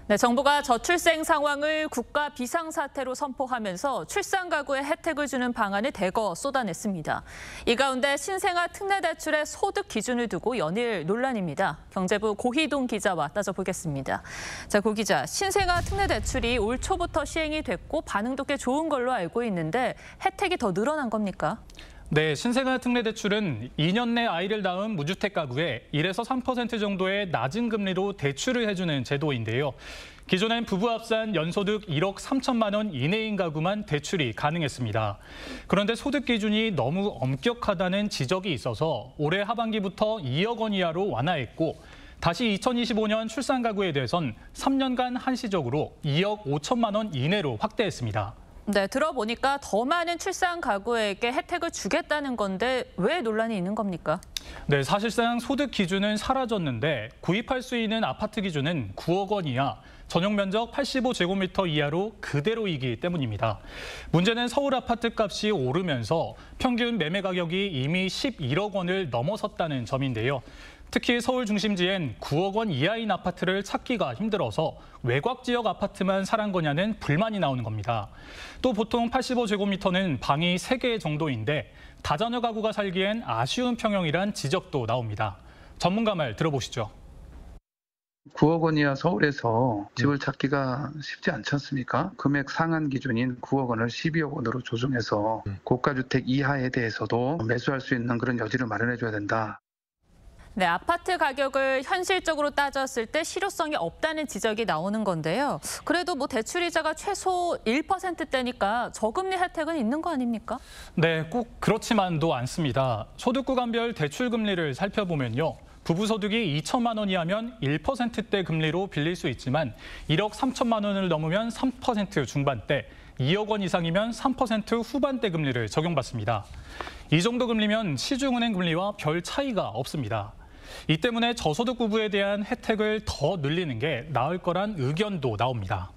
네, 정부가 저출생 상황을 국가 비상사태로 선포하면서 출산 가구에 혜택을 주는 방안을 대거 쏟아냈습니다. 이 가운데 신생아 특례대출의 소득 기준을 두고 연일 논란입니다. 경제부 고희동 기자와 따져보겠습니다. 자, 고 기자, 신생아 특례대출이 올 초부터 시행이 됐고 반응도 꽤 좋은 걸로 알고 있는데 혜택이 더 늘어난 겁니까? 네, 신생아 특례대출은 2년 내 아이를 낳은 무주택 가구에 1에서 3% 정도의 낮은 금리로 대출을 해주는 제도인데요. 기존엔 부부 합산 연소득 1억 3천만 원 이내인 가구만 대출이 가능했습니다. 그런데 소득 기준이 너무 엄격하다는 지적이 있어서 올해 하반기부터 2억 원 이하로 완화했고 다시 2025년 출산 가구에 대해선 3년간 한시적으로 2억 5천만 원 이내로 확대했습니다. 네, 들어보니까 더 많은 출산 가구에게 혜택을 주겠다는 건데 왜 논란이 있는 겁니까? 네, 사실상 소득 기준은 사라졌는데 구입할 수 있는 아파트 기준은 9억 원 이하, 전용 면적 85제곱미터 이하로 그대로이기 때문입니다. 문제는 서울 아파트 값이 오르면서 평균 매매 가격이 이미 11억 원을 넘어섰다는 점인데요. 특히 서울 중심지엔 9억 원 이하인 아파트를 찾기가 힘들어서 외곽 지역 아파트만 사란 거냐는 불만이 나오는 겁니다. 또 보통 85제곱미터는 방이 3개 정도인데 다자녀 가구가 살기엔 아쉬운 평형이란 지적도 나옵니다. 전문가 말 들어보시죠. 9억 원 이하 서울에서 집을 찾기가 쉽지 않지 않습니까? 금액 상한 기준인 9억 원을 12억 원으로 조정해서 고가주택 이하에 대해서도 매수할 수 있는 그런 여지를 마련해줘야 된다. 네, 아파트 가격을 현실적으로 따졌을 때 실효성이 없다는 지적이 나오는 건데요. 그래도 대출이자가 최소 1%대니까 저금리 혜택은 있는 거 아닙니까? 네, 꼭 그렇지만도 않습니다. 소득 구간별 대출 금리를 살펴보면요. 부부 소득이 2천만 원이 하면 1%대 금리로 빌릴 수 있지만 1억 3천만 원을 넘으면 3% 중반대, 2억 원 이상이면 3% 후반대 금리를 적용받습니다. 이 정도 금리면 시중은행 금리와 별 차이가 없습니다. 이 때문에 저소득 부부에 대한 혜택을 더 늘리는 게 나을 거란 의견도 나옵니다.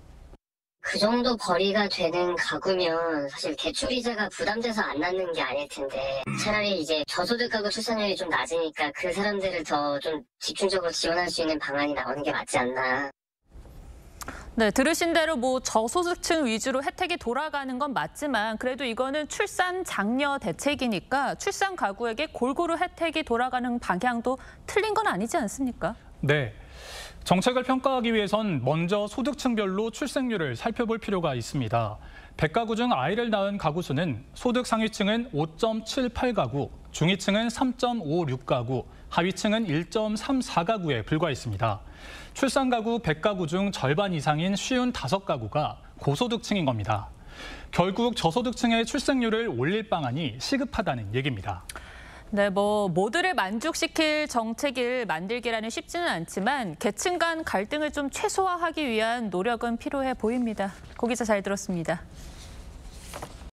그 정도 벌이가 되는 가구면 사실 대출이자가 부담돼서 안 낳는 게 아닐 텐데 차라리 이제 저소득 가구 출산율이 좀 낮으니까 그 사람들을 더 좀 집중적으로 지원할 수 있는 방안이 나오는 게 맞지 않나. 네, 들으신 대로 저소득층 위주로 혜택이 돌아가는 건 맞지만 그래도 이거는 출산 장려 대책이니까 출산 가구에게 골고루 혜택이 돌아가는 방향도 틀린 건 아니지 않습니까? 네. 정책을 평가하기 위해선 먼저 소득층별로 출생률을 살펴볼 필요가 있습니다. 100가구 중 아이를 낳은 가구 수는 소득 상위층은 5.78가구, 중위층은 3.56가구, 하위층은 1.34가구에 불과했습니다. 출산 가구 100가구 중 절반 이상인 55가구가 고소득층인 겁니다. 결국 저소득층의 출생률을 올릴 방안이 시급하다는 얘기입니다. 네, 모두를 만족시킬 정책을 만들기라는 쉽지는 않지만 계층 간 갈등을 좀 최소화하기 위한 노력은 필요해 보입니다. 고 기자 잘 들었습니다.